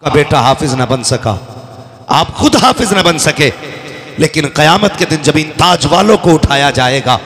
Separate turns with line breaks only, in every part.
का बेटा हाफिज न बन सका, आप खुद हाफिज न बन सके, लेकिन कयामत के दिन जब इन ताज वालों को उठाया जाएगा,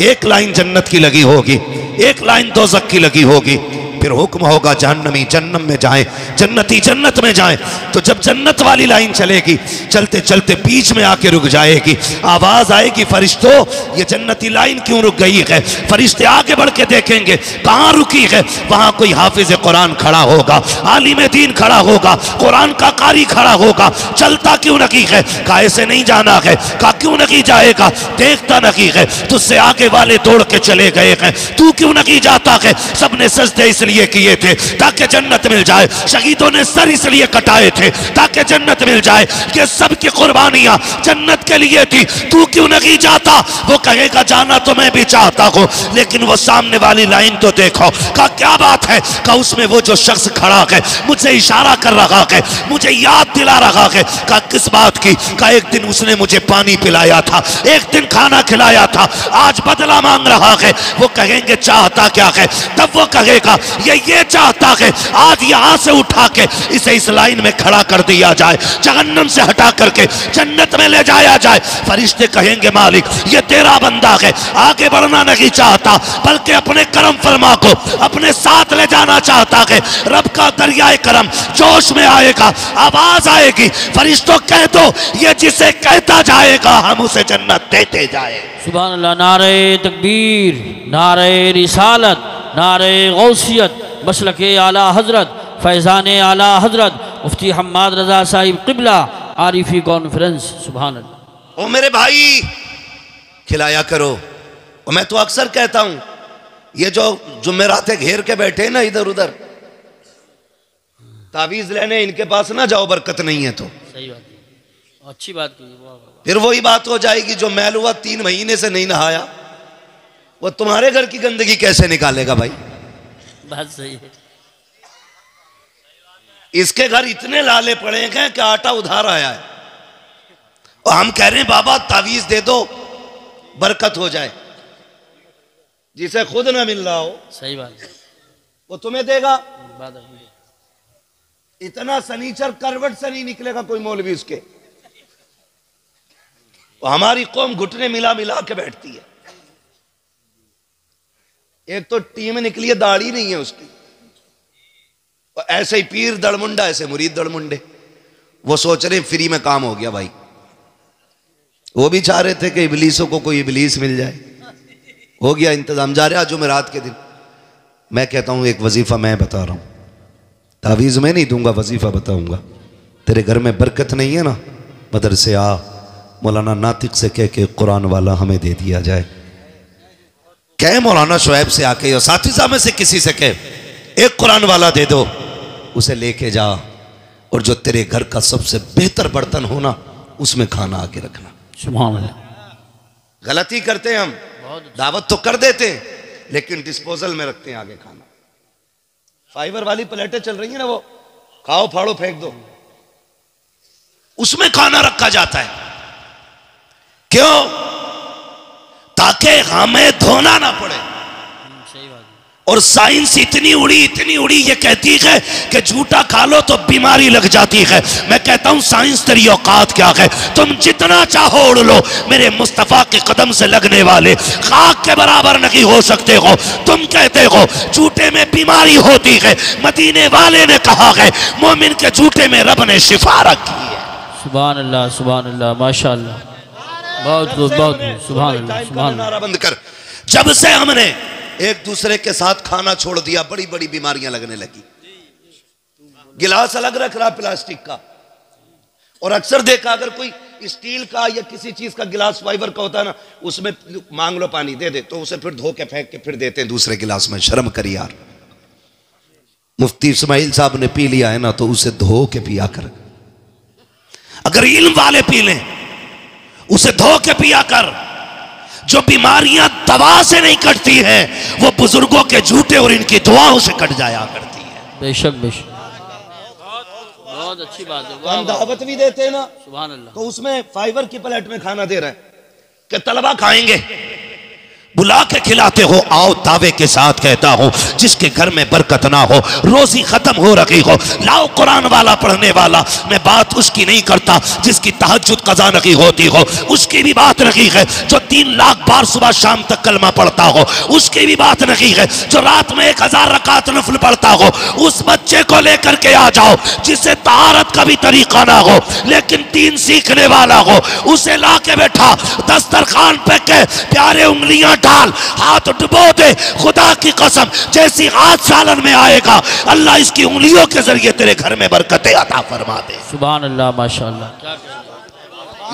एक लाइन जन्नत की लगी होगी, एक लाइन दोज़ख की लगी होगी, फिर हुक्म होगा जहन्नमी जन्नत में जाएं, जन्नती जन्नत में जाएं। तो जब जन्नत वाली लाइन चलेगी, चलते चलते बीच में आके रुक जाएगी, आवाज आएगी फरिश्तों ये जन्नती लाइन क्यों रुक गई है। फरिश्ते आगे बढ़ के देखेंगे कहाँ रुकी है, वहां कोई हाफिज कुरान खड़ा होगा, आलिम दीन खड़ा होगा, कुरान का कारी खड़ा होगा। चलता क्यों नहीं है, कहा ऐसे नहीं जाना है, कहा क्यों नहीं जाएगा, देखता नहीं है, तुझसे आगे वाले दौड़ के चले गए हैं, तू क्यों नहीं जाता है। सबने सजदे इसलिए किए थे ताकि जन्नत मिल जाए, शहीदों ने सर इसलिए कटाए थे ताकि जन्नत मिल जाए, कि सबकी कुर्बानियां जन्नत के लिए थी, तू क्यों नहीं जाता। वो कहेगा जाना तो मैं भी चाहता हूं, लेकिन वो सामने वाली लाइन तो देखो। कहा क्या बात है, कहा उसमें वो जो शख्स खड़ा है मुझे इशारा कर रहा है, मुझे याद दिला रहा है। कहा किस बात की, कहा एक दिन उसने मुझे पानी पिलाया था, एक दिन खाना खिलाया था, आज बदला मांग रहा है। वो कहेंगे चाहता क्या है, तब वो कहेगा ये चाहता है आज यहां से उठा के इसे इस लाइन में खड़ा कर दिया जाए, जहन्नम से हटा करके जन्नत में ले जाया जाए। फरिश्ते कहेंगे मालिक ये तेरा बंदा है, आगे बढ़ना नहीं चाहता बल्कि अपने करम फरमा को अपने साथ ले जाना चाहता है। रब का दरियाए करम जोश में आएगा, आवाज आएगी फरिश्तों कह दो ये जिसे कहता जाएगा हम उसे जन्नत देते जाए।
सुभान अल्लाह। नारे तकबीर, नारे रिसालत, नारे गौसियत, मसलके आला हजरत, फैज़ान आला हजरत मुफ्ती हम्माद रजा साहिब क़िबला आरिफी कॉन्फ्रेंस। सुभान अल्लाह।
ओ मेरे भाई खिलाया करो। और मैं तो अक्सर कहता हूं ये जो जुमेरातें घेर के बैठे ना इधर उधर तावीज लेने, इनके पास ना जाओ, बरकत नहीं है। तो
सही बात है, अच्छी बात की।
फिर वही बात हो जाएगी जो मैल हुआ 3 महीने से नहीं नहाया, वो तुम्हारे घर की गंदगी कैसे निकालेगा भाई।
बात सही है।
इसके घर इतने लाले पड़े हैं कि आटा उधार आया है, और हम कह रहे हैं बाबा तावीज दे दो बरकत हो जाए। जिसे खुद ना मिल रहा हो, सही बात है, वो तुम्हें देगा। बात है। इतना सनीचर करवट से नहीं निकलेगा कोई मौलवी उसके। हमारी कौम घुटने मिला मिला के बैठती है। एक तो टीम निकली है, दाढ़ी नहीं है उसकी, और ऐसे ही पीर दड़मुंडा, ऐसे मुरीद दड़मुंडे। वो सोच रहे फ्री में काम हो गया भाई। वो भी चाह रहे थे कि इबलीसों को कोई इबलीस मिल जाए, हो गया इंतजाम। जा रहे आज जुमेरात के दिन। मैं कहता हूं एक वजीफा मैं बता रहा हूं, तावीज़ मैं नहीं दूंगा, वजीफा बताऊंगा। तेरे घर में बरकत नहीं है ना, मदरसे आ, मौलाना नातिक से कह के कुरान वाला हमें दे दिया जाए। कह मौलाना शुएब से आके या साथी साहब में से किसी से कह एक कुरान वाला दे दो, उसे लेके जा, और जो तेरे घर का सबसे बेहतर बर्तन हो ना उसमें खाना आके रखना।
सुभान अल्लाह।
गलती करते हैं हम, दावत तो कर देते हैं लेकिन डिस्पोजल में रखते हैं आगे खाना। फाइबर वाली प्लेटें चल रही है ना, वो खाओ फाड़ो फेंक दो, उसमें खाना रखा जाता है। क्यों? ताकि हमें धोना ना पड़े।
सही बात है।
और साइंस इतनी उड़ी ये कहती है कि झूठा खा लो तो बीमारी लग जाती है। मैं कहता हूं साइंस तेरी औकात क्या है, तुम जितना चाहो उड़ लो, मेरे मुस्तफा के कदम से लगने वाले खाक के बराबर नहीं हो सकते हो। तुम कहते हो झूठे में बीमारी होती है, मदीने वाले ने कहा है मोमिन के झूठे में रब ने शिफा रखी है।
सुभान अल्लाह, सुभान अल्लाह, माशाअल्लाह, बहुत खूब, बहुत खूब। सुभान अल्लाह, सुभान अल्लाह।
नारा बंद कर। जब से हमने एक दूसरे के साथ खाना छोड़ दिया, बड़ी बड़ी बीमारियां लगने लगी। गिलास अलग रख रहा प्लास्टिक का, और अक्सर देखा अगर कोई स्टील का या किसी चीज का गिलास फाइबर का होता है ना, उसमें मांग लो पानी दे दे तो उसे फिर धो के फेंक के फिर देते हैं दूसरे गिलास में। शर्म कर यार। मुफ्ती इस्माइल साहब ने पी लिया है ना तो उसे धो के पिया कर। अगर इल्म वाले पी लें उसे धो के पिया कर। जो बीमारियां दवा से नहीं कटती हैं वो बुजुर्गों के झूठे और इनकी दुआओं से कट जाया करती है।
बेशक बेशक, बहुत अच्छी बात है।
हम दावत भी देते हैं ना,
सुभान अल्लाह,
तो उसमें फाइबर की प्लेट में खाना दे रहे हैं कि तलबा खाएंगे, बुला के खिलाते हो, आओ दावे के साथ कहता हूं जिसके घर में बरकत ना हो, रोजी खत्म हो रही हो, लाओ कुरान वाला पढ़ने वाला। मैं बात उसकी नहीं करता जिसकी तहज्जुद कज़ा नहीं होती हो, उसकी भी बात नहीं है। जो 3 लाख बार सुबह शाम तक कलमा पढ़ता हो, उसकी भी बात नहीं है। जो रात में 1000 रकात नफल पढ़ता हो, उस बच्चे को लेकर के आ जाओ जिसे तहारत का भी तरीका ना हो लेकिन 3 सीखने वाला हो, उसे ला के बैठा दस्तरखान पे के प्यारे उंगलियां डाल, हाथ डुबो दे। खुदा की कसम जैसी हाथ सालन में आएगा अल्लाह इसकी उंगलियों के जरिए तेरे घर में बरकतें अता फरमा दे।
सुभान अल्लाह, माशाअल्लाह।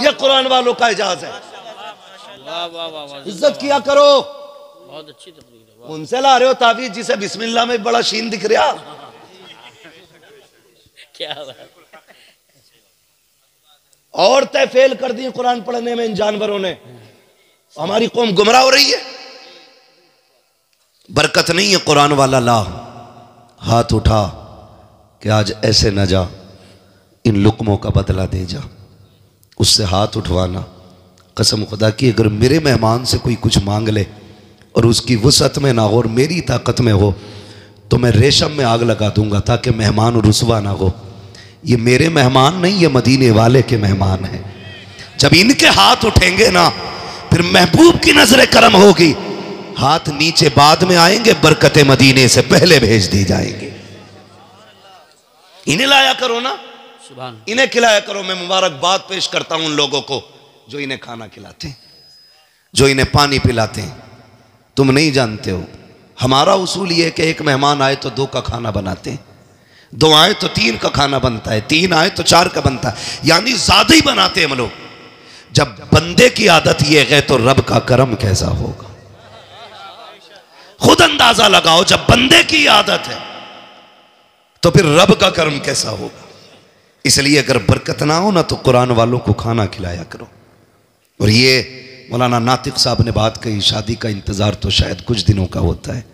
ये कुरान वालों का एजाज है।
वाह वाह वाह,
इज्जत किया करो।
बहुत अच्छी तकरीर है।
उनसे ला रहे हो तावीज जिसे बिस्मिल्लाह में बड़ा शीन दिख रहा।
क्या बात।
औरतें फेल कर दी कुरान पढ़ने में इन जानवरों ने। हमारी कौम गुमराह हो रही है। बरकत नहीं है कुरान वाला ला, हाथ उठा कि आज ऐसे न जा, इन लुक्मों का बदला दे जा। उससे हाथ उठवाना, कसम खुदा की अगर मेरे मेहमान से कोई कुछ मांग ले और उसकी वसअत में ना हो और मेरी ताकत में हो तो मैं रेशम में आग लगा दूंगा ताकि मेहमान रुसवा ना हो। ये मेरे मेहमान नहीं, ये मदीने वाले के मेहमान हैं। जब इनके हाथ उठेंगे ना फिर महबूब की नजर करम होगी। हाथ नीचे बाद में आएंगे, बरकतें मदीने से पहले भेज दी जाएंगे। इन्हें लाया करो ना, इन्हें खिलाया करो। मैं मुबारकबाद पेश करता हूं उन लोगों को जो इन्हें खाना खिलाते हैं, जो इन्हें पानी पिलाते हैं। तुम नहीं जानते हो, हमारा उसूल यह है कि एक मेहमान आए तो 2 का खाना बनाते हैं, 2 आए तो 3 का खाना बनता है, 3 आए तो 4 का बनता है, यानी ज्यादा ही बनाते हैं हम लोग। जब बंदे की आदत यह है तो रब का करम कैसा होगा। खुद अंदाजा लगाओ, जब बंदे की आदत है तो फिर रब का करम कैसा होगा। इसलिए अगर बरकत ना हो ना तो कुरान वालों को खाना खिलाया करो। और ये मौलाना नातिक साहब ने बात कही, शादी का इंतजार तो शायद कुछ दिनों का होता है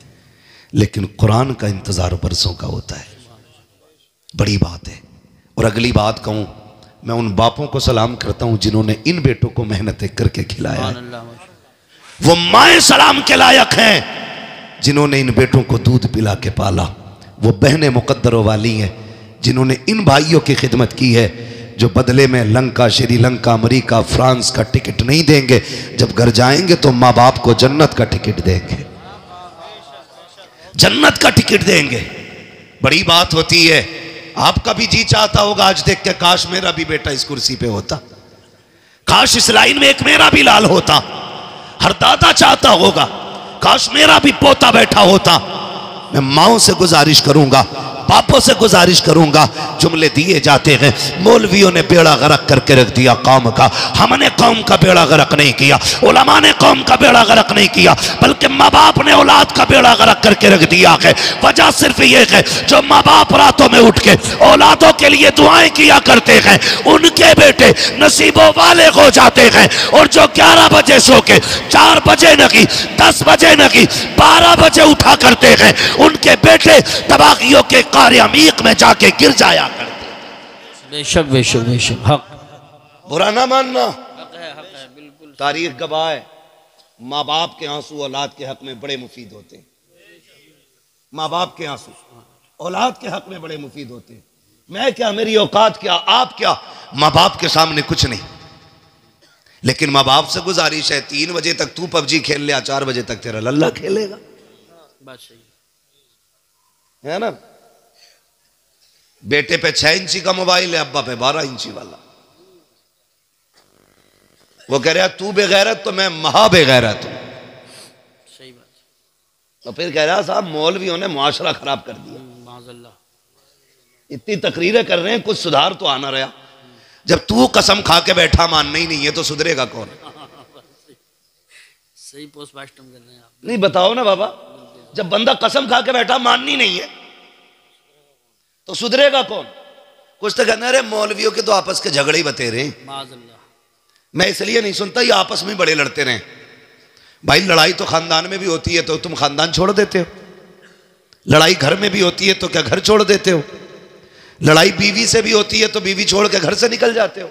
लेकिन कुरान का इंतजार बरसों का होता है। बड़ी बात है। और अगली बात कहूं, मैं उन बापों को सलाम करता हूं जिन्होंने इन बेटों को मेहनत करके खिलाया है। वो माएं सलाम के लायक हैं जिन्होंने इन बेटों को दूध पिला के पाला। वो बहनें मुकद्दरों वाली हैं जिन्होंने इन भाइयों की खिदमत की है जो बदले में लंका, श्रीलंका, अमेरिका, फ्रांस का टिकट नहीं देंगे, जब घर जाएंगे तो माँ बाप को जन्नत का टिकट देंगे, जन्नत का टिकट देंगे। बड़ी बात होती है। आपका भी जी चाहता होगा आज देख के काश मेरा भी बेटा इस कुर्सी पे होता, काश इस लाइन में एक मेरा भी लाल होता। हर दादा चाहता होगा काश मेरा भी पोता बैठा होता। मैं माओं से गुजारिश करूंगा, बापों से गुजारिश करूंगा, जुमले दिए जाते हैं मौलवियों ने बेड़ा गर्क करके रख दिया कौम का। हमने कौम का बेड़ा गर्क नहीं किया, उलमा ने कौम का बेड़ा गर्क नहीं किया, बल्कि माँ बाप ने औलाद का बेड़ा गर्क करके रख दिया है। वजह सिर्फ ये है जो माँ बाप रातों में उठ के औलादों के लिए दुआएं किया करते हैं उनके बेटे नसीबों वाले हो जाते हैं। और जो 11 बजे सो के 4 बजे नहीं, 10 बजे नहीं, 12 बजे उठा करते हैं उनके बेटे तबागियों के कार अमीक में जाके गिर जाया करते।
बेशक बेशक बेशक, हक।
बुरा ना मानना,
हक है बिल्कुल।
तारीख गवाह है माँ बाप के आंसू औलाद के हक में बड़े मुफीद होते हैं। माँ बाप के आंसू औलाद के हक में बड़े मुफीद होते हैं। मैं क्या, मेरी औकात क्या, आप क्या, माँ बाप के सामने कुछ नहीं। लेकिन माँ बाप से गुजारिश है 3 बजे तक तू पबजी खेल लिया, 4 बजे तक तेरा लल्ला खेलेगा।
बात सही
है ना। बेटे पे 6 इंची का मोबाइल है, अब्बा पे 12 इंची वाला। वो कह रहा तू बेगैरत तो मैं महा बेगैरत हूं।
सही बात।
तो फिर कह रहा साहब मौलवियों ने मुआशरा खराब कर दिया। इतनी तकरीरें कर रहे हैं, कुछ सुधार तो आना रहा। जब तू कसम खा के बैठा मानना ही नहीं है तो सुधरेगा कौन।
सही पोस्टमार्टम कर रहे हैं आप।
नहीं बताओ ना बाबा, जब बंदा कसम खा के बैठा माननी नहीं है तो सुधरेगा कौन। कुछ तो कहना अरे मौलवियों के तो आपस के झगड़े ही बते रहे। मैं इसलिए नहीं सुनता, ये आपस में बड़े लड़ते रहे। भाई लड़ाई तो खानदान में भी होती है तो तुम खानदान छोड़ देते हो, लड़ाई घर में भी होती है तो क्या घर छोड़ देते हो, लड़ाई बीवी से भी होती है तो बीवी छोड़ के घर से निकल जाते हो।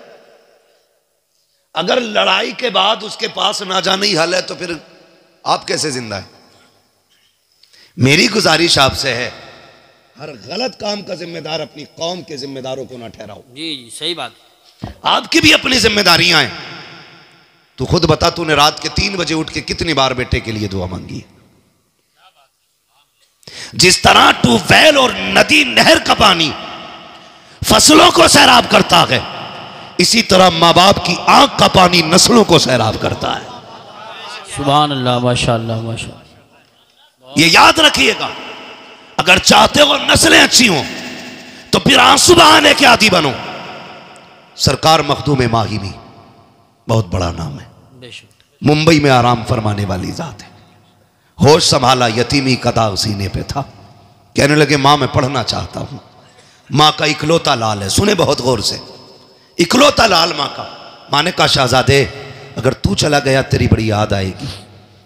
अगर लड़ाई के बाद उसके पास ना जाना ही हल है तो फिर आप कैसे जिंदा है? मेरी गुजारिश आपसे है, हर गलत काम का जिम्मेदार अपनी कौम के जिम्मेदारों को ना ठहराओ।
जी जी सही बात।
आपकी भी अपनी जिम्मेदारियां हैं। तू खुद बता, तूने रात के 3 बजे उठ के कितनी बार बेटे के लिए दुआ मांगी? जिस तरह ट्यूबवेल और नदी नहर का पानी फसलों को सैराब करता है, इसी तरह माँ बाप की आंख का पानी नस्लों को सैराब करता है।
सुभान अल्लाह, माशाअल्लाह माशाअल्लाह।
ये याद रखिएगा, अगर चाहते हो नस्लें अच्छी हों तो फिर आंसू बहाने के आदी बनो। सरकार मखदूम माहिमी बहुत बड़ा नाम है, मुंबई में आराम फरमाने वाली जात है। होश संभाला, यतीमी का दाग सीने पे था। कहने लगे मां मैं पढ़ना चाहता हूं। मां का इकलौता लाल है, सुने बहुत गौर से, इकलौता लाल मां का। मां ने कहा शहजादे अगर तू चला गया तेरी बड़ी याद आएगी।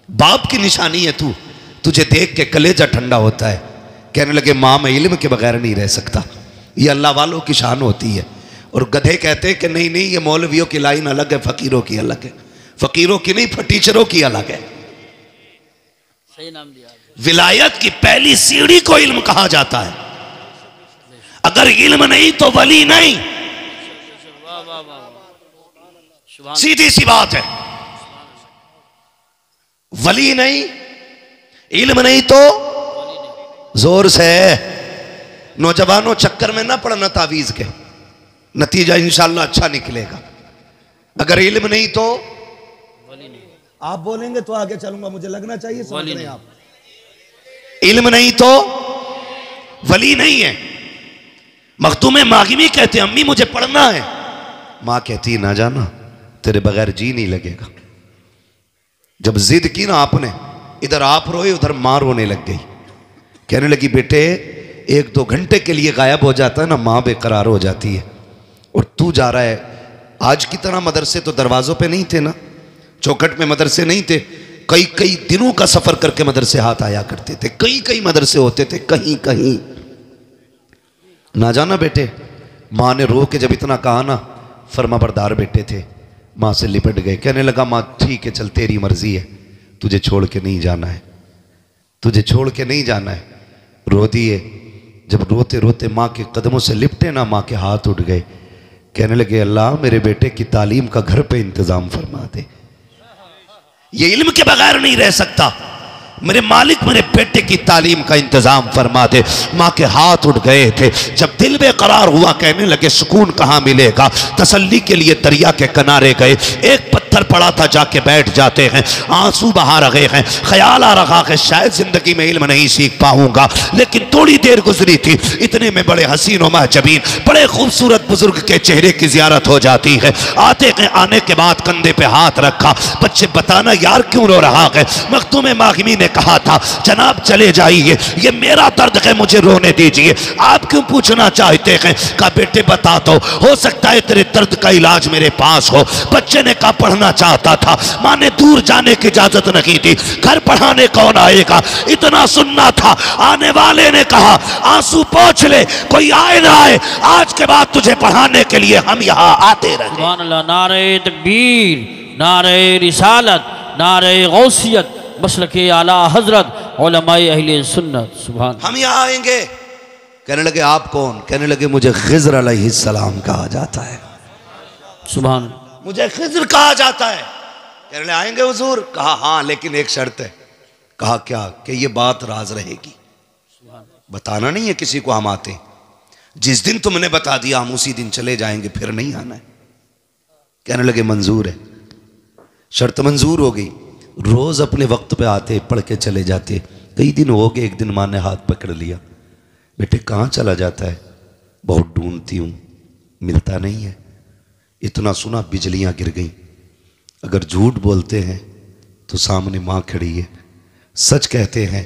बाप की निशानी है तू, तुझे देख के कलेजा ठंडा होता है। कहने लगे मां मैं इल्म के बगैर नहीं रह सकता, ये अल्लाह वालों की शान होती है। और गधे कहते हैं कि नहीं नहीं ये मौलवियों की लाइन अलग है, फकीरों की अलग है। फकीरों की नहीं, फटीचरों की अलग है।
सही नाम दिया।
विलायत की पहली सीढ़ी को इल्म कहा जाता है। अगर इल्म नहीं तो वली नहीं, सीधी सी बात है। वली नहीं, इल्म नहीं तो जोर से। नौजवानों चक्कर में ना पड़ना तावीज के, नतीजा इंशाल्लाह अच्छा निकलेगा। अगर इल्म नहीं तो आप बोलेंगे तो आगे चलूंगा, मुझे लगना चाहिए समझ रहे हैं आप। इल्म नहीं तो वली नहीं है। मखदूम मागिमी कहते अम्मी मुझे पढ़ना है। मां कहती ना जाना, तेरे बगैर जी नहीं लगेगा। जब जिद की ना आपने, इधर आप रोए उधर मां रोने लग गई। कहने लगी बेटे 1-2 घंटे के लिए गायब हो जाता है ना, मां बेकरार हो जाती है। और तू जा रहा है। आज की तरह मदरसे तो दरवाजों पे नहीं थे ना, चौखट में मदरसे नहीं थे। कई कई दिनों का सफर करके मदरसे हाथ आया करते थे। कई कई मदरसे होते थे, कहीं कहीं ना जाना बेटे। माँ ने रो के जब इतना कहा ना, फर्माबरदार बेटे थे, माँ से लिपट गए। कहने लगा माँ ठीक है चल तेरी मर्जी है, तुझे छोड़ के नहीं जाना है, तुझे छोड़ के नहीं जाना है। रो दिए। जब रोते रोते माँ के कदमों से लिपटे ना, माँ के हाथ उठ गए। कहने लगे अल्लाह मेरे बेटे की तालीम का घर पे इंतजाम फरमा दे, ये इल्म के बगैर नहीं रह सकता। मेरे मालिक मेरे बेटे की तालीम का इंतजाम फरमा दे। माँ के हाथ उठ गए थे। जब दिल बेकरार हुआ, कहने लगे सुकून कहाँ मिलेगा। तसल्ली के लिए दरिया के किनारे गए। एक पत्थर पड़ा था, जाके बैठ जाते हैं। आंसू बहा रहे हैं, ख्याल आ रहा है शायद जिंदगी में इल्म नहीं सीख पाऊंगा। लेकिन थोड़ी देर गुजरी थी, इतने में बड़े हसीन और महजबीन बड़े खूबसूरत बुजुर्ग के चेहरे की जियारत हो जाती है। आते हैं, आने के बाद कंधे पे हाथ रखा। बच्चे बताना यार क्यों रो रहा है। मखदूम मागिमी ने कहा था जनाब चले जाइए, ये मेरा दर्द है, मुझे रोने दीजिए। आप क्यों पूछना चाहते हैं? कहा बेटे बता दो, हो सकता है तेरे दर्द का इलाज मेरे पास हो। बच्चे ने कहा पढ़ना चाहता था। मां ने दूर जाने की इजाजत नहीं दी। घर पढ़ाने कौन आएगा, इतना सुनना था। आने वाले ने कहा आंसू पोंछ ले, कोई आए ना आए, आज के बाद तुझे पढ़ाने के लिए हम यहाँ आते रहे।
सुभान अल्लाह। नारे तकबीर, नारे रिसालत, नारे गौसियत, मसलके आला हजरत उलमाए अहले सुन्नत। सुभान। हम
यहाँ आएंगे। कहने लगे आप कौन? कहने लगे मुझे खिज़्र अलैहिस्सलाम कहा जाता है।
सुभान।
मुझे खिज़्र कहा जाता है। कहने लगे आएंगे हुजूर? कहा हाँ लेकिन एक शर्त है। कहा क्या? कि ये बात राज रहेगी, बताना नहीं है किसी को हम आते। जिस दिन तुमने बता दिया हम उसी दिन चले जाएंगे, फिर नहीं आना है। कहने लगे मंजूर है। शर्त मंजूर हो गई। रोज अपने वक्त पे आते, पढ़ के चले जाते। कई दिन हो गए, एक दिन माँ ने हाथ पकड़ लिया। बेटे कहाँ चला जाता है? बहुत ढूंढती हूँ, मिलता नहीं है। इतना सुना बिजलियां गिर गईं। अगर झूठ बोलते हैं तो सामने माँ खड़ी है, सच कहते हैं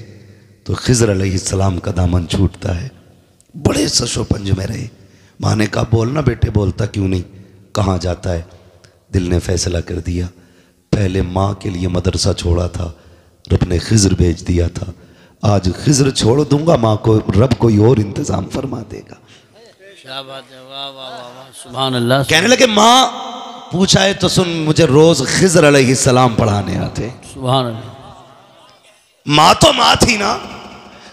तो खिज़्र अलैहिस्सलाम का दामन छूटता है। बड़े सशो पंज में रहे। माँ ने कहा बोलना बेटे। बोलता क्यों नहीं? कहाँ जाता है? दिल ने फैसला कर दिया, पहले माँ के लिए मदरसा छोड़ा था, रब ने खिज़्र भेज दिया था। आज खिज़्र छोड़ दूंगा, माँ को रब कोई और इंतजाम फरमा देगा।
सुभान अल्लाह।
कहने लगे माँ पूछा है तो सुन, मुझे रोज खिज़्र अलैहिस्सलाम पढ़ाने आते।
सुभान अल्लाह।
माँ तो माँ थी ना,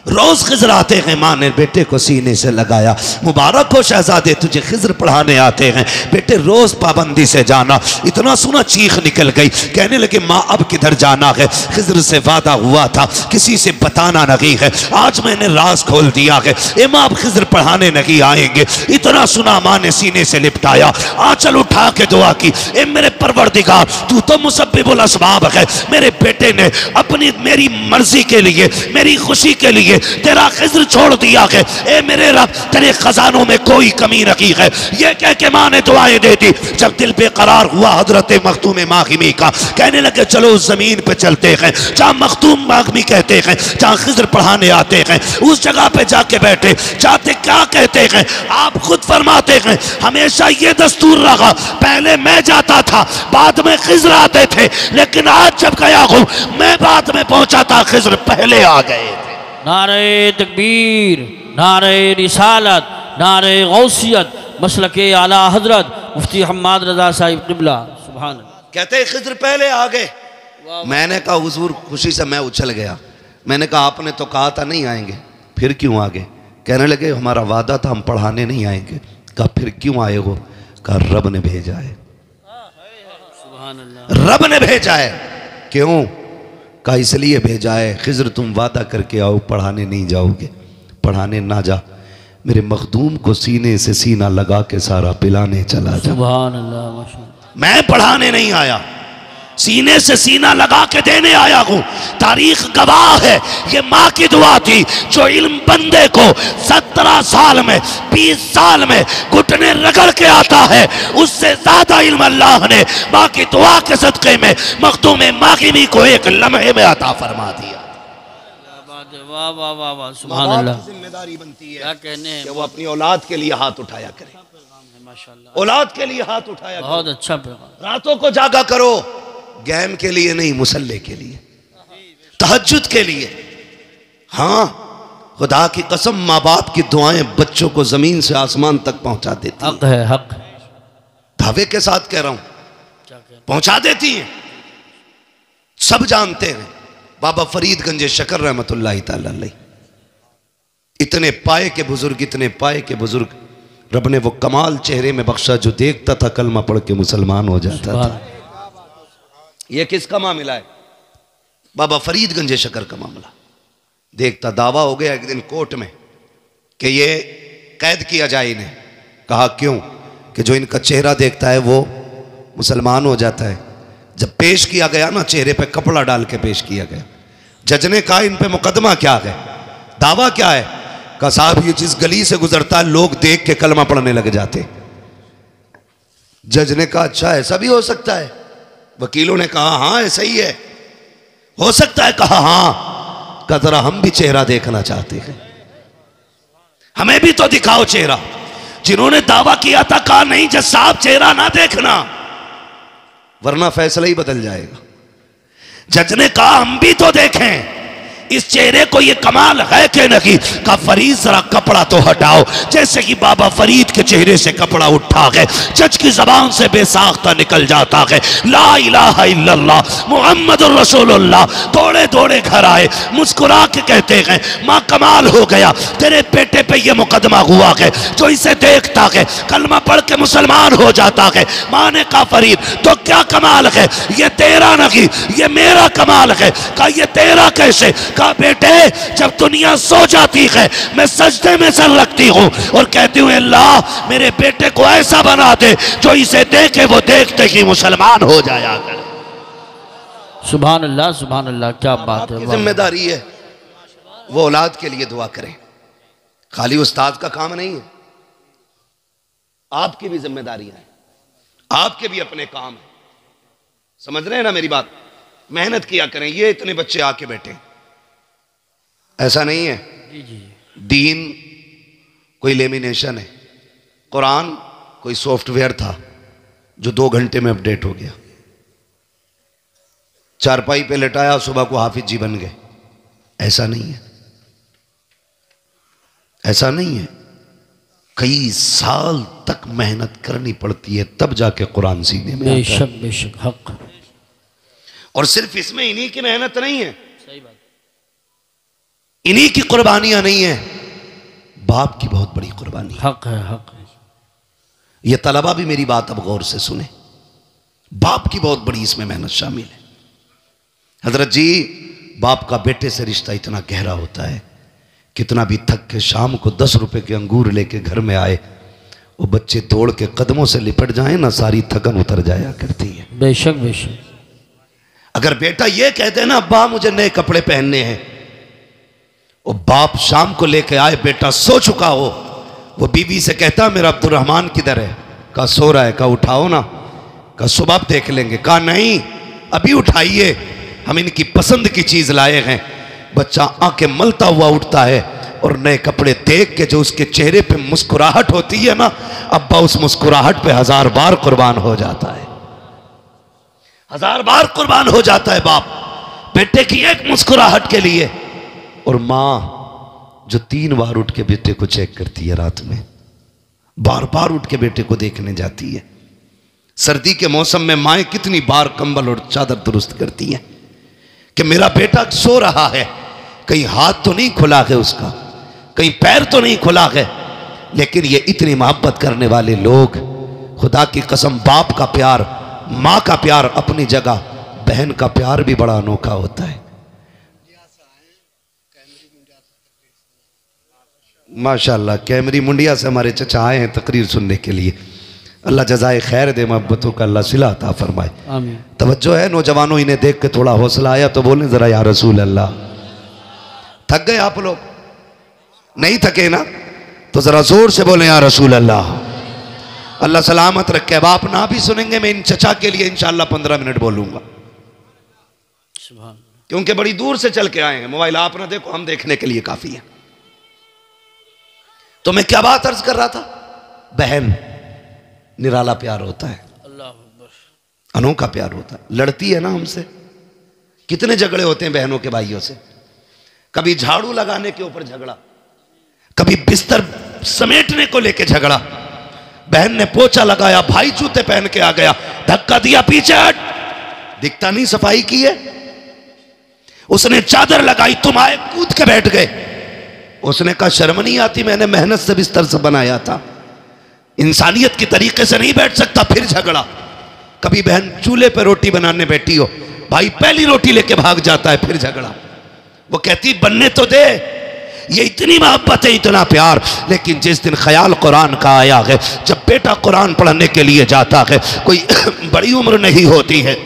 रोज खिजर आते हैं, माँ ने बेटे को सीने से लगाया, मुबारक हो शहजादे तुझे खिजर पढ़ाने आते हैं, बेटे रोज पाबंदी से जाना। इतना सुना चीख निकल गई, कहने लगे माँ अब किधर जाना है, खिजर से वादा हुआ था किसी से बताना नहीं है, आज मैंने राज खोल दिया है, ए माँ अब खिजर पढ़ाने नहीं आएंगे। इतना सुना माँ ने सीने से लिपटाया, आंचल उठा के दुआ की, ए मेरे परवरदिगार तू तो मुसब्बिबुल असबाब है, मेरे बेटे ने अपनी मेरी मर्जी के लिए, मेरी खुशी के लिए तेरा खिज्र छोड़ दिया है, ए मेरे रब तेरे खजानों में कोई कमी नहीं है। ये कह के माँ ने दुआएं दे दी। जब दिल बेकरार हुआ हजरत मखदूम मागिमी का, कहने लगे चलो उस जमीन पे चलते हैं जहाँ मखदूम मागिमी कहते हैं, जहाँ खिज्र पढ़ाने आते हैं, उस जगह पे जाके बैठे। जाते क्या कहते हैं, आप खुद फरमाते हैं हमेशा ये दस्तूर रहा, पहले मैं जाता था बाद में खिज्र आते थे, लेकिन आज जब गया हूँ मैं बाद में पहुंचा था, खिज्र पहले आ गए।
नारे तकबीर, नारे रिसालत, नारे गौसियत, मसलके आला हजरत मुफ्ती हम्माद रजा साहिब क़िबला। सुभान अल्लाह।
कहते हैं खिज्र पहले आ गए। मैंने कहा हुजूर, खुशी से मैं उछल गया। मैंने कहा आपने तो कहा था नहीं आएंगे, फिर क्यों आ गए? कहने लगे हमारा वादा था हम पढ़ाने नहीं आएंगे। कहा फिर क्यों आए हो? कहा रब ने भेजा है।
सुभान अल्लाह।
रब ने भेजा है। क्यों? कहा इसलिए भेजा है, खिज्र तुम वादा करके आओ पढ़ाने नहीं जाओगे, पढ़ाने ना जा, मेरे मखदूम को सीने से सीना लगा के सारा पिलाने चला जा।
सुभान अल्लाह, माशाअल्लाह।
मैं पढ़ाने नहीं आया, सीने से सीना लगा के देने आया हूं। तारीख गवाह है, ये माँ की दुआ थी जो इल्म बंदे को 17 साल में 20 साल में घुटने रगड़ के आता है, उससे ज्यादा इल्म अल्लाह ने माँ की दुआ के सदक़े में मखदूम मागिमी को एक लम्हे में अता फरमा दिया।
वाह वाह वाह वाह, सुभान अल्लाह।
जिम्मेदारी बनती है
क्या कहने हैं,
कि वो अपनी औलाद के लिए हाथ उठाया करे,
माशाअल्लाह,
औलाद के लिए हाथ उठाया
बहुत अच्छा पैगाम।
रातों को जागा करो, गेम के लिए नहीं, मुसल्ले के लिए, तहज्जुद के लिए। हाँ, खुदा की कसम माँ बाप की दुआएं बच्चों को जमीन से आसमान तक पहुंचा देती
हक है, हक
दावे के साथ कह रहा हूं, पहुंचा देती हैं। सब जानते हैं बाबा फरीदगंज शकर रहमतुल्लाह तआला अलैह, इतने पाए के बुजुर्ग, इतने पाए के बुजुर्ग, रब ने वो कमाल चेहरे में बख्शा जो देखता था कलमा पढ़ के मुसलमान हो जाता था। ये किसका मामला है? बाबा फरीदगंज शकर का मामला। देखता, दावा हो गया एक दिन कोर्ट में कि ये कैद किया जाए इन्हें। कहा क्यों? कि जो इनका चेहरा देखता है वो मुसलमान हो जाता है। जब पेश किया गया ना, चेहरे पे कपड़ा डाल के पेश किया गया, जज ने कहा इन पे मुकदमा क्या है, दावा क्या है? कहा साहब ये जिस गली से गुजरता है लोग देख के कलमा पढ़ने लग जाते। जज ने कहा अच्छा ऐसा भी हो सकता है? वकीलों ने कहा हाँ ऐसा ही है, हो सकता है। कहा हाँ। कहा जरा हम भी चेहरा देखना चाहते हैं, हमें भी तो दिखाओ चेहरा। जिन्होंने दावा किया था कहा नहीं जज साहब चेहरा ना देखना वरना फैसला ही बदल जाएगा। जज ने कहा हम भी तो देखें इस चेहरे को, ये कमाल है कि नहीं? का फरीद जरा कपड़ा तो हटाओ। जैसे कि बाबा फरीद के चेहरे से कपड़ा उठा है, जज की जबान से बेसाख्ता निकल जाता है ला इलाहा इल्लल्लाह मुहम्मदुर रसूलुल्लाह। दौड़े दौड़े घर आए, मुस्कुरा के कहते हैं माँ कमाल हो गया, तेरे बेटे पे ये मुकदमा हुआ है, जो इसे देखता है कलमा पढ़ के मुसलमान हो जाता है। माँ ने कहा फरीद तो क्या कमाल है? ये तेरा नहीं, ये मेरा कमाल है। कहा ये तेरा कैसे? कहा बेटे जब दुनिया सो जाती है मैं सजदे में सर रखती हूँ और कहती हूँ अल्लाह मेरे बेटे को ऐसा बना दे जो इसे देखे वो देखते ही मुसलमान हो जाया करे।
सुभान अल्लाह, सुभान अल्लाह, क्या बात है।
जिम्मेदारी है वो औलाद के लिए दुआ करें, खाली उस्ताद का काम नहीं है, आपकी भी जिम्मेदारियां हैं, आपके भी अपने काम है। समझ रहे हैं ना मेरी बात? मेहनत किया करें। ये इतने बच्चे आके बैठे, ऐसा नहीं है
जी जी।
दीन कोई लेमिनेशन है, कुरान कोई सॉफ्टवेयर था जो 2 घंटे में अपडेट हो गया। चारपाई पे लेटाया, सुबह को हाफिज जी बन गए। ऐसा नहीं है, ऐसा नहीं है। कई साल तक मेहनत करनी पड़ती है तब जाके कुरान सीने में आता है।
बेशक बेशक, हक।
और सिर्फ इसमें इन्हीं की मेहनत नहीं है,
सही बात।
इन्हीं की कुर्बानियां नहीं है, बाप की बहुत बड़ी कुर्बानी है।
हक है, हक है।
ये तलबा भी मेरी बात अब गौर से सुने, बाप की बहुत बड़ी इसमें मेहनत शामिल है। हजरत जी, बाप का बेटे से रिश्ता इतना गहरा होता है, कितना भी थक के शाम को 10 रुपए के अंगूर लेके घर में आए, वो बच्चे दौड़ के कदमों से लिपट जाए ना, सारी थकन उतर जाया करती है।
बेशक बेशक।
अगर बेटा ये कहते ना अब्बा मुझे नए कपड़े पहनने हैं, वो बाप शाम को लेके आए, बेटा सो चुका हो, वो बीवी से कहता मेरा अब्दुर्रहमान किधर है? कहा सो रहा है। कहा उठाओ ना। कहा सुबह देख लेंगे। कहा नहीं, अभी उठाइए, हम इनकी पसंद की चीज लाए हैं। बच्चा आंखें मलता हुआ उठता है और नए कपड़े देख के जो उसके चेहरे पे मुस्कुराहट होती है ना, अब्बा उस मुस्कुराहट पे 1000 बार कुर्बान हो जाता है, 1000 बार कुर्बान हो जाता है बाप बेटे की एक मुस्कुराहट के लिए। और मां जो 3 बार उठ के बेटे को चेक करती है रात में, बार बार उठ के बेटे को देखने जाती है। सर्दी के मौसम में माएं कितनी बार कंबल और चादर दुरुस्त करती हैं कि मेरा बेटा सो रहा है, कहीं हाथ तो नहीं खुला है उसका, कहीं पैर तो नहीं खुला है। लेकिन ये इतनी मोहब्बत करने वाले लोग, खुदा की कसम, बाप का प्यार, माँ का प्यार अपनी जगह, बहन का प्यार भी बड़ा अनोखा होता है। माशाल्लाह, कैमरी मुंडिया से हमारे चचा आए हैं तकरीर सुनने के लिए। अल्लाह जज़ाए खैर दे, मोहब्बतों का अल्लाह सिला अता फरमाए।
आमीन।
तवज्जो है नौजवानों, इन्हें देख के थोड़ा हौसला आया तो बोलें जरा या रसूल अल्लाह। थक गए आप लोग? नहीं थके ना? तो जरा जोर से बोलें या रसूल अल्लाह। अल्लाह सलामत रखे। अब आप ना भी सुनेंगे, मैं इन चचा के लिए इंशाअल्लाह 15 मिनट बोलूंगा, क्योंकि बड़ी दूर से चल के आए हैं। मोबाइल आप ना देखो, हम देखने के लिए काफी है। तो मैं क्या बात अर्ज कर रहा था, बहन निराला प्यार होता है, अनोखा प्यार होता है। लड़ती है ना हमसे, कितने झगड़े होते हैं बहनों के भाइयों से। कभी झाड़ू लगाने के ऊपर झगड़ा, कभी बिस्तर समेटने को लेके झगड़ा। बहन ने पोछा लगाया, भाई जूते पहन के आ गया, धक्का दिया, पीछे हट, दिखता नहीं सफाई की है। उसने चादर लगाई, तुम आए कूद के बैठ गए। उसने कहा शर्म नहीं आती, मैंने मेहनत से बिस्तर से बनाया था, इंसानियत की तरीके से नहीं बैठ सकता। फिर झगड़ा। कभी बहन चूल्हे पे रोटी बनाने बैठी हो, भाई पहली रोटी लेके भाग जाता है, फिर झगड़ा। वो कहती बनने तो दे। ये इतनी मोहब्बत है, इतना प्यार। लेकिन जिस दिन ख्याल कुरान का आया है, जब बेटा कुरान पढ़ने के लिए जाता है, कोई बड़ी उम्र नहीं होती है,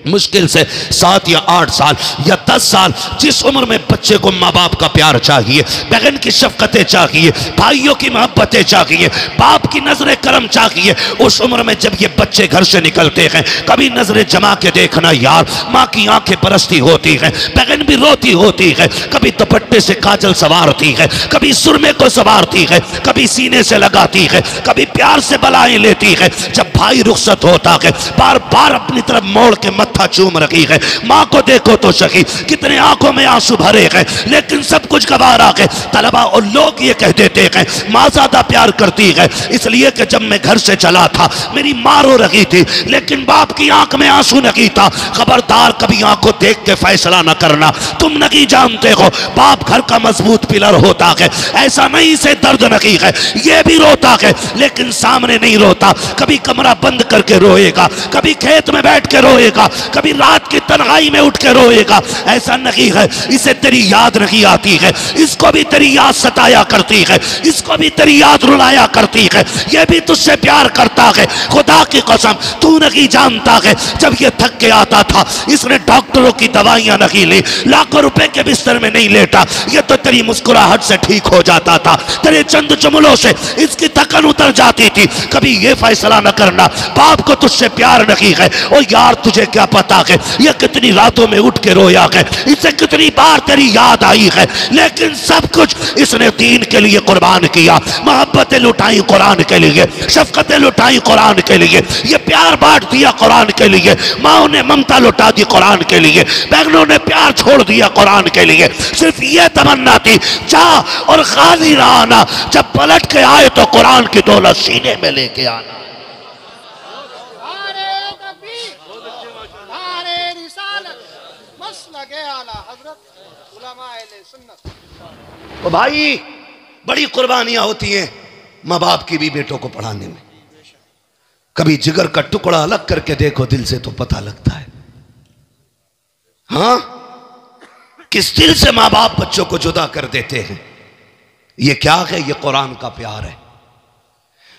मुश्किल से 7 या 8 साल या 10 साल, जिस उम्र में बच्चे को माँ बाप का प्यार चाहिए, बहन की शफकतें चाहिए, भाइयों की मोहब्बतें चाहिए, बाप की नजर करम चाहिए, उस उम्र में जब ये बच्चे घर से निकलते हैं, कभी नजरें जमा के देखना यार, माँ की आंखें बरसती होती हैं, बहन भी रोती होती है, कभी दुपट्टे से काजल सवारती है, कभी सुरमे को सवारती है, कभी सीने से लगाती है, कभी प्यार से बलाएं लेती है। जब भाई रुखसत होता है, बार बार अपनी तरफ मोड़ के मत्था चूम रही है। माँ को देखो तो सही, कितने आंखों में आंसू भरे हैं, लेकिन सब कुछ गवारा है। तलबा और लोग ये कह देते हैं माँ ज्यादा प्यार करती है, इसलिए कि जब मैं घर से चला था मेरी माँ रो रही थी, लेकिन बाप की आंख में आंसू नहीं था। खबरदार, कभी आंख को देख के फैसला न करना, तुम नहीं जानते हो बाप घर का मजबूत पिलर होता है। ऐसा नहीं से दर्द नहीं है, ये भी रोता है, लेकिन सामने नहीं रोता। कभी कमरा बंद करके रोएगा, कभी खेत में बैठ के रोएगा, कभी रात की तन्हाई में उठ के रोएगा। ऐसा नहीं है इसे तेरी याद नहीं आती है, इसको भी तेरी याद सताया करती है, इसको भी तेरी याद रुलाया करती है, ये भी तुझसे प्यार करता है। खुदा की कसम तू नहीं जानता है, जब ये थक के आता था, इसने डॉक्टरों की दवाइयां नहीं ली, लाखों रुपए के बिस्तर में नहीं लेटा, ये तो तेरी मुस्कुराहट से ठीक हो जाता था, तेरे चंद जुमलों से इसकी थकन उतर जाती थी। कभी ये फैसला न करना बाप को तुझसे प्यार नहीं है। और यार तुझे क्या पता है ये कितनी रातों में उठ के रोया है, इसे कितनी बार तेरी याद आई है, लेकिन सब कुछ इसने दीन के लिए कुर्बान किया। मोहब्बतें लुटाई कुरान के लिए, शफकतें लुटाई कुरान के लिए, ये प्यार बांट दिया कुरान के लिए, माओ ने ममता लुटा दी कुरान के लिए, बहनों ने प्यार छोड़ दिया कुरान के लिए। सिर्फ ये तमन्ना थी जा और खाली ना आना, जब पलट के आए तो कुरान की दौलत सीने में लेके आना।
मसलके आला हजरत उलमाए
तो भाई बड़ी कुर्बानियां होती हैं माँ बाप की भी बेटों को पढ़ाने में। कभी जिगर का टुकड़ा अलग करके देखो दिल से तो पता लगता है। हाँ, किस दिल से माँ बाप बच्चों को जुदा कर देते हैं। ये क्या है? ये कुरान का प्यार है,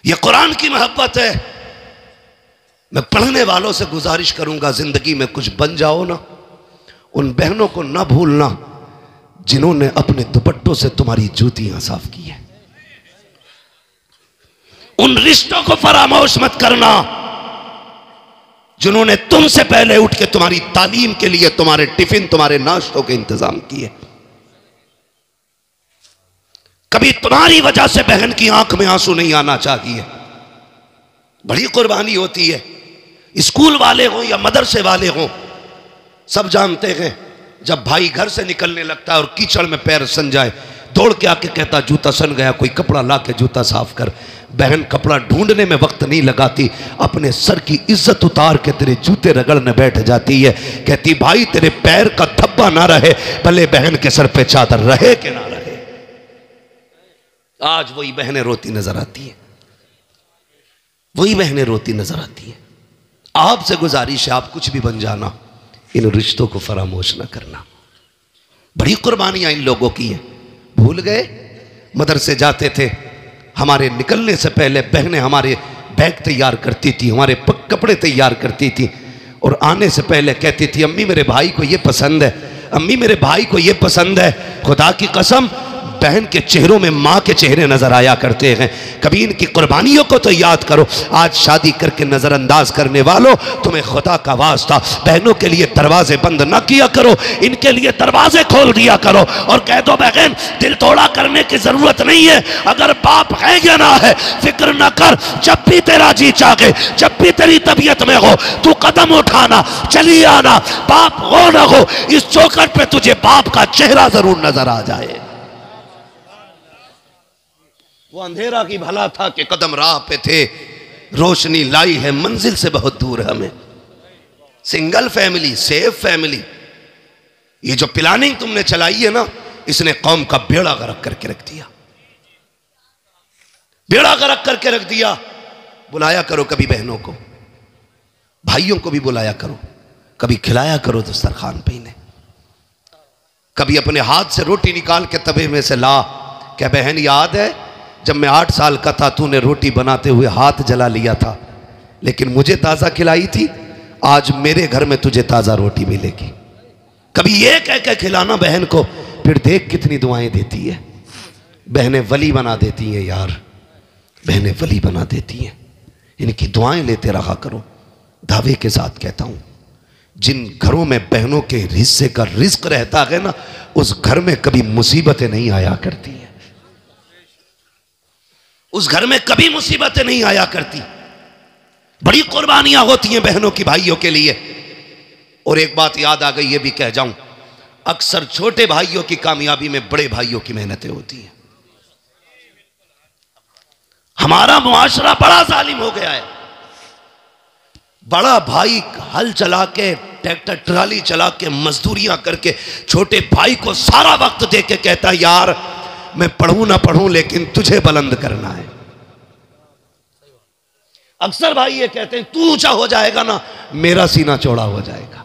ये कुरान की मोहब्बत है। मैं पढ़ने वालों से गुजारिश करूंगा, जिंदगी में कुछ बन जाओ ना, उन बहनों को ना भूलना जिन्होंने अपने दुपट्टों से तुम्हारी जूतियां साफ की है। उन रिश्तों को फरामोश मत करना जिन्होंने तुमसे पहले उठ के तुम्हारी तालीम के लिए तुम्हारे टिफिन, तुम्हारे नाश्तों के इंतजाम किए। कभी तुम्हारी वजह से बहन की आंख में आंसू नहीं आना चाहिए। बड़ी कुर्बानी होती है। स्कूल वाले हों या मदरसे वाले हों, सब जानते हैं जब भाई घर से निकलने लगता है और कीचड़ में पैर सन जाए, दौड़ के आके कहता जूता सन गया, कोई कपड़ा ला के जूता साफ कर। बहन कपड़ा ढूंढने में वक्त नहीं लगाती, अपने सर की इज्जत उतार के तेरे जूते रगड़ने बैठ जाती है। कहती भाई तेरे पैर का धब्बा ना रहे, भले बहन के सर पे चादर रहे कि ना रहे। आज वही बहनें रोती नजर आती है, वही बहनें रोती नजर आती है। आपसे गुजारिश है, आप कुछ भी बन जाना, इन रिश्तों को फरामोश ना करना। बड़ी कुर्बानियां इन लोगों की है। भूल गए मदरसे जाते थे, हमारे निकलने से पहले बहनें हमारे बैग तैयार करती थी, हमारे कपड़े तैयार करती थी, और आने से पहले कहती थी अम्मी मेरे भाई को ये पसंद है, अम्मी मेरे भाई को ये पसंद है। खुदा की कसम बहन के चेहरों में माँ के चेहरे नजर आया करते हैं। कभी इनकी कुर्बानियों को तो याद करो। आज शादी करके नजरअंदाज करने वालों, तुम्हें खुदा का वास्ता बहनों के लिए दरवाजे बंद ना किया करो, इनके लिए दरवाजे खोल दिया करो और कह दो बहन दिल तोड़ा करने की जरूरत नहीं है, अगर बाप है या ना है फिक्र ना कर, जब भी तेरा जी चाहे, जब भी तेरी तबीयत में हो तू कदम उठाना, चली आना, बाप हो ना हो इस चौखट पे तुझे बाप का चेहरा जरूर नजर आ जाए। वो अंधेरा की भला था कि कदम राह पे थे, रोशनी लाई है मंजिल से बहुत दूर हमें। सिंगल फैमिली, सेफ फैमिली, ये जो प्लानिंग तुमने चलाई है ना, इसने कौम का बेड़ा गर्क करके रख दिया, बेड़ा गर्क करके रख दिया। बुलाया करो कभी बहनों को, भाइयों को भी बुलाया करो, कभी खिलाया करो दस्तरखान पे इन्हें, कभी अपने हाथ से रोटी निकाल के तवे में से ला। क्या बहन याद है जब मैं 8 साल का था तूने रोटी बनाते हुए हाथ जला लिया था, लेकिन मुझे ताज़ा खिलाई थी, आज मेरे घर में तुझे ताज़ा रोटी मिलेगी। कभी ये कह के खिलाना बहन को, फिर देख कितनी दुआएं देती है। बहनें वली बना देती हैं यार, बहनें वली बना देती हैं। इनकी दुआएं लेते रहा करो। दावे के साथ कहता हूं, जिन घरों में बहनों के हिस्से का रिस्क रहता है ना, उस घर में कभी मुसीबतें नहीं आया करती हैं, उस घर में कभी मुसीबतें नहीं आया करती। बड़ी कुर्बानियां होती हैं बहनों की भाइयों के लिए। और एक बात याद आ गई, ये भी कह जाऊं, अक्सर छोटे भाइयों की कामयाबी में बड़े भाइयों की मेहनतें होती हैं। हमारा मुआशरा बड़ा जालिम हो गया है। बड़ा भाई हल चला के, ट्रैक्टर ट्राली चला के, मजदूरियां करके छोटे भाई को सारा वक्त दे के कहता यार मैं पढ़ूं ना पढ़ूं लेकिन तुझे बुलंद करना है। अक्सर भाई ये कहते हैं तू ऊंचा हो जाएगा ना मेरा सीना चौड़ा हो जाएगा।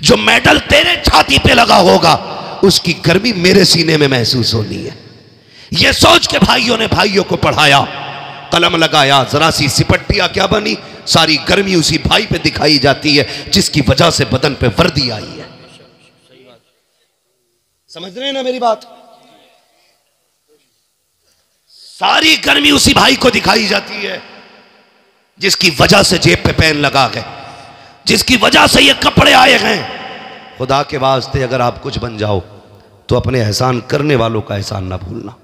जो मेडल तेरे छाती पे लगा होगा उसकी गर्मी मेरे सीने में महसूस होनी है। ये सोच के भाइयों ने भाइयों को पढ़ाया, कलम लगाया, जरा सी सिपट्टिया क्या बनी, सारी गर्मी उसी भाई पे दिखाई जाती है जिसकी वजह से बदन पे वर्दी आई है। समझ रहे हैं ना मेरी बात? सारी गर्मी उसी भाई को दिखाई जाती है जिसकी वजह से जेब पे पेन लगा गए, जिसकी वजह से ये कपड़े आए हैं। खुदा के वास्ते अगर आप कुछ बन जाओ तो अपने एहसान करने वालों का एहसान ना भूलना।